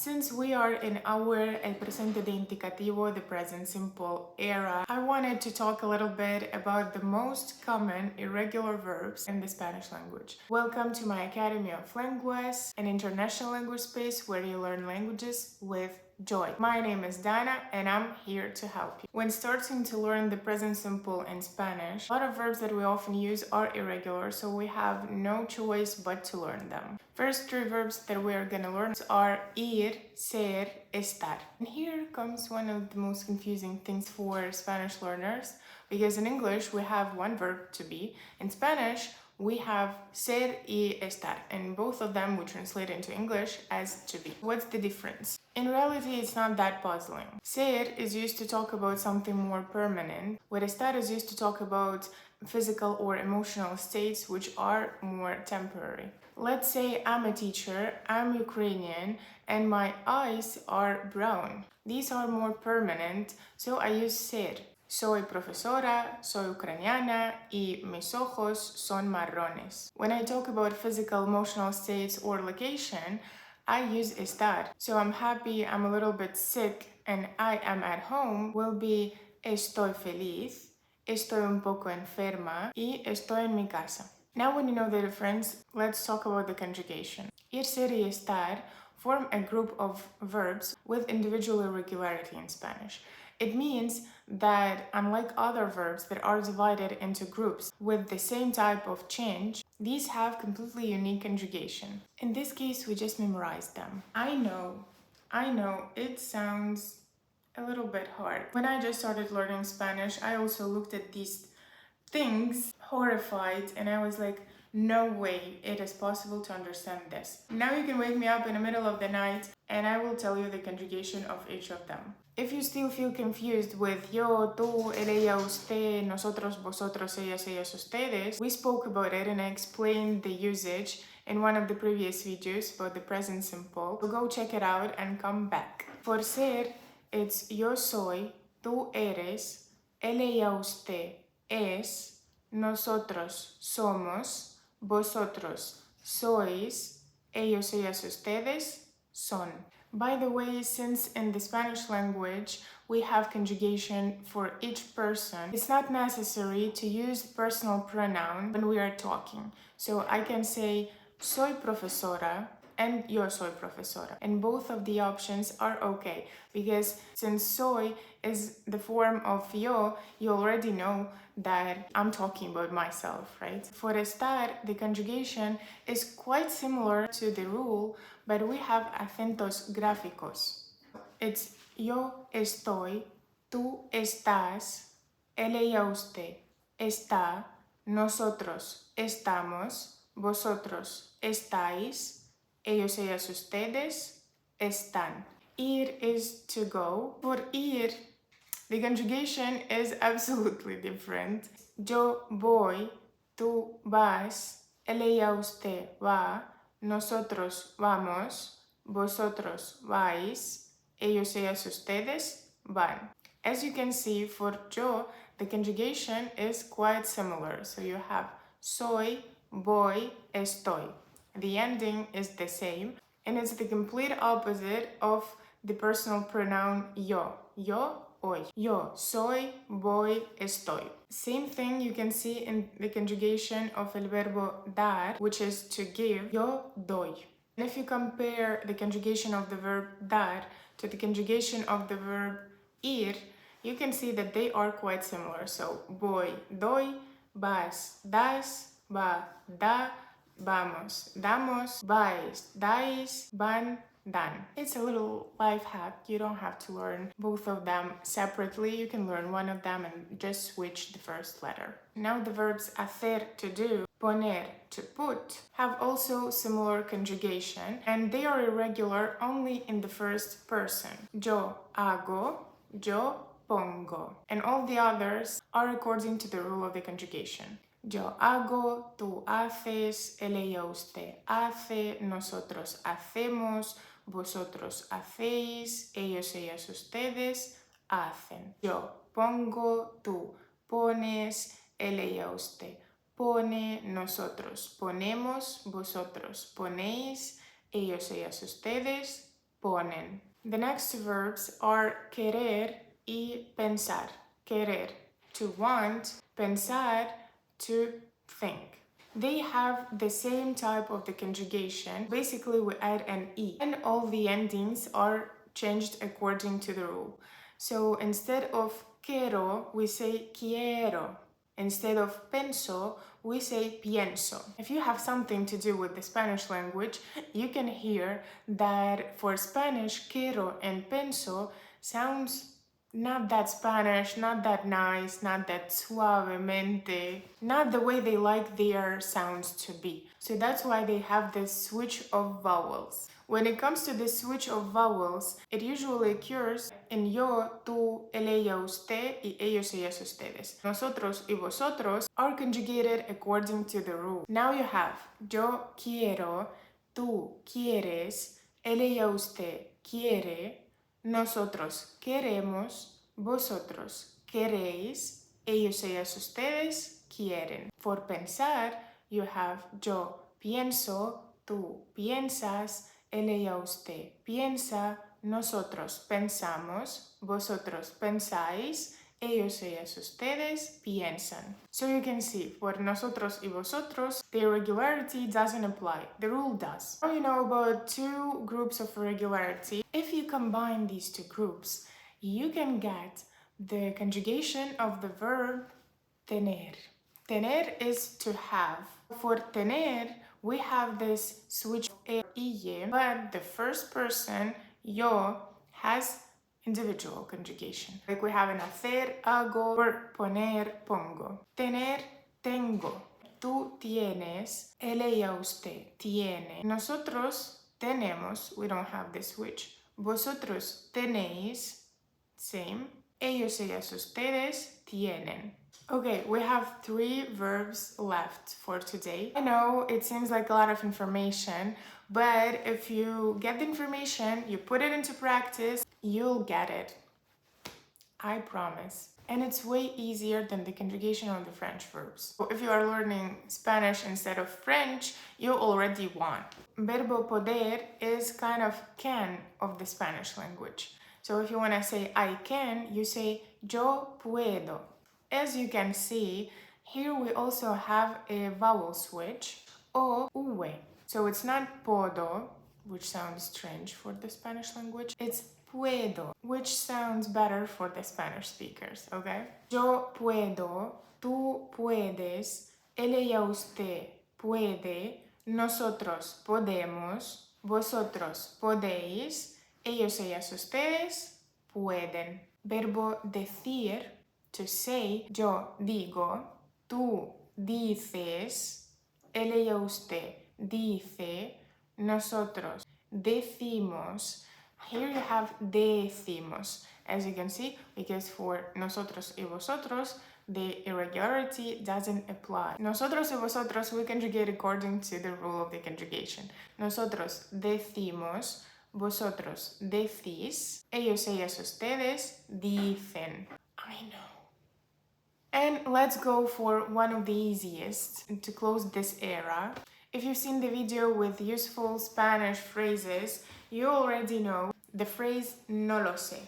Since we are in our el presente de indicativo, the present simple era, I wanted to talk a little bit about the most common irregular verbs in the Spanish language. Welcome to my Academy of LengUAs, an international language space where you learn languages with joy. My name is Dana and I'm here to help you. When starting to learn the present simple in Spanish, a lot of verbs that we often use are irregular, so we have no choice but to learn them. First three verbs that we are going to learn are ir, ser, estar. And here comes one of the most confusing things for Spanish learners, because in English we have one verb, to be. In Spanish we have ser y estar, and both of them we translate into English as to be. What's the difference? In reality, it's not that puzzling. Ser is used to talk about something more permanent, where estar is used to talk about physical or emotional states which are more temporary. Let's say I'm a teacher, I'm Ukrainian, and my eyes are brown. These are more permanent, so I use ser. Soy profesora, soy ucraniana, y mis ojos son marrones. When I talk about physical, emotional states or location, I use estar. So I'm happy, I'm a little bit sick, and I am at home will be estoy feliz, estoy un poco enferma, y estoy en mi casa. Now when you know the difference, let's talk about the conjugation. Ir, ser y estar form a group of verbs with individual irregularity in Spanish. It means that unlike other verbs that are divided into groups with the same type of change, these have completely unique conjugation. In this case, we just memorized them. I know, it sounds a little bit hard. When I just started learning Spanish, I also looked at these things horrified, and I was like, no way it is possible to understand this. Now you can wake me up in the middle of the night and I will tell you the conjugation of each of them. If you still feel confused with yo, tú, él, ella, usted, nosotros, vosotros, ellas, ellas, ustedes, we spoke about it and I explained the usage in one of the previous videos about the present simple. So go check it out and come back. For ser, it's yo soy, tú eres, él, ella, usted es, nosotros somos, vosotros sois, ellos, ellas, ustedes son. By the way, since in the Spanish language we have conjugation for each person, it's not necessary to use personal pronoun when we are talking. So I can say soy profesora and yo soy profesora. And both of the options are okay, because since soy is the form of yo, you already know that I'm talking about myself, right? For estar, the conjugation is quite similar to the rule, but we have acentos gráficos. It's yo estoy, tú estás, él, ella, usted está, nosotros estamos, vosotros estáis, ellos, ellas, ustedes están. Ir is to go. For ir, the conjugation is absolutely different. Yo voy, tú vas, él, ella, usted va, nosotros vamos, vosotros vais, ellos, ellas, ustedes van. As you can see, for yo, the conjugation is quite similar. So you have soy, voy, estoy. The ending is the same, and it's the complete opposite of the personal pronoun yo. Yo, hoy. Yo soy, voy, estoy. Same thing you can see in the conjugation of el verbo dar, which is to give. Yo doy. And if you compare the conjugation of the verb dar to the conjugation of the verb ir, you can see that they are quite similar. So voy, doy, vas, das, va, da, vamos, damos, vais, dais, van, dan. It's a little life hack. You don't have to learn both of them separately. You can learn one of them and just switch the first letter. Now the verbs hacer, to do, poner, to put, have also similar conjugation, and they are irregular only in the first person. Yo hago, yo pongo. And all the others are according to the rule of the conjugation. Yo hago, tú haces, él, ella, usted hace, nosotros hacemos, vosotros hacéis, ellos, ellas, ustedes hacen. Yo pongo, tú pones, él, ella, usted pone, nosotros ponemos, vosotros ponéis, ellos, ellas, ustedes ponen. The next two verbs are querer y pensar. Querer, to want, pensar, to think. They have the same type of the conjugation. Basically, we add an E, and all the endings are changed according to the rule. So instead of quiero, we say quiero. Instead of penso, we say pienso. If you have something to do with the Spanish language, you can hear that for Spanish, quiero and penso sounds not that Spanish, not that nice, not that suavemente, not the way they like their sounds to be. So that's why they have this switch of vowels. When it comes to the switch of vowels, it usually occurs in yo, tú, él, ella, usted, y ellos, ellas, ustedes. Nosotros y vosotros are conjugated according to the rule. Now you have yo quiero, tú quieres, él, ella, usted quiere, nosotros queremos, vosotros queréis, ellos, ellas, ustedes quieren. For pensar, you have yo pienso, tú piensas, él, ella, usted piensa, nosotros pensamos, vosotros pensáis, ellos, ellas, ustedes piensan. So you can see, for nosotros y vosotros, the irregularity doesn't apply. The rule does. Now you know about two groups of irregularity. If you combine these two groups, you can get the conjugation of the verb tener. Tener is to have. For tener, we have this switch y, but the first person, yo, has individual conjugation. Like we have an hacer, hago, or poner, pongo. Tener, tengo. Tú tienes, él, ella, usted tiene. Nosotros tenemos, we don't have the switch. Vosotros tenéis, same. Ellos, ellas, ustedes tienen. Okay, we have 3 verbs left for today. I know it seems like a lot of information, but if you get the information, you put it into practice, you'll get it. I promise. And it's way easier than the conjugation of the French verbs. So if you are learning Spanish instead of French, you already won. Verbo poder is kind of can of the Spanish language. So if you want to say I can, you say yo puedo. As you can see, here we also have a vowel switch, o, ue. So it's not podo, which sounds strange for the Spanish language. It's puedo, which sounds better for the Spanish speakers, okay? Yo puedo, tú puedes, él, ella, usted puede, nosotros podemos, vosotros podéis, ellos, ellas, ustedes pueden. Verbo decir, to say, yo digo, tú dices, él, ella, usted dice, nosotros decimos. Here you have decimos, as you can see, because for nosotros y vosotros, the irregularity doesn't apply. Nosotros y vosotros, we conjugate according to the rule of the conjugation. Nosotros decimos, vosotros decís, ellos, ellas, ustedes dicen. I know. And let's go for one of the easiest to close this era. If you've seen the video with useful Spanish phrases, you already know the phrase no lo sé.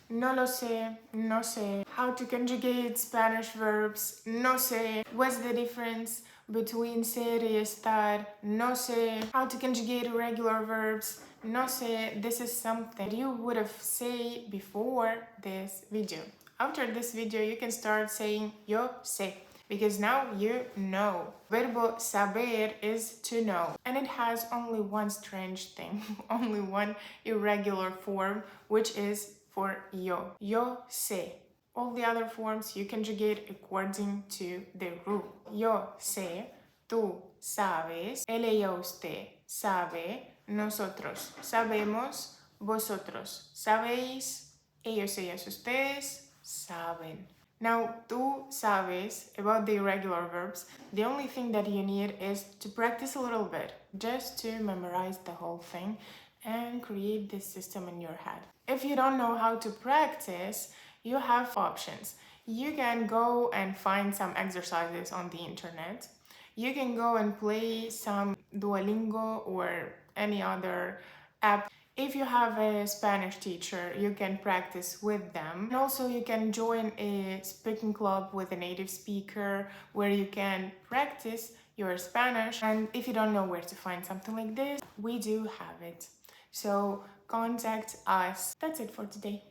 No lo sé, no sé. How to conjugate Spanish verbs, no sé. What's the difference between ser y estar, no sé. How to conjugate irregular verbs, no sé. This is something you would have said before this video. After this video, you can start saying yo sé, because now you know. Verbo saber is to know, and it has only one strange thing, only one irregular form, which is for yo. Yo sé. All the other forms you conjugate according to the rule. Yo sé, tú sabes, él, ella, usted sabe, nosotros sabemos, vosotros sabéis, ellos, ellas, ustedes saben. Now, tú sabes about the irregular verbs. The only thing that you need is to practice a little bit, just to memorize the whole thing and create this system in your head. If you don't know how to practice, you have options. You can go and find some exercises on the internet. You can go and play some Duolingo or any other app. If you have a Spanish teacher, you can practice with them. And also you can join a speaking club with a native speaker where you can practice your Spanish. And if you don't know where to find something like this, we do have it. So contact us. That's it for today.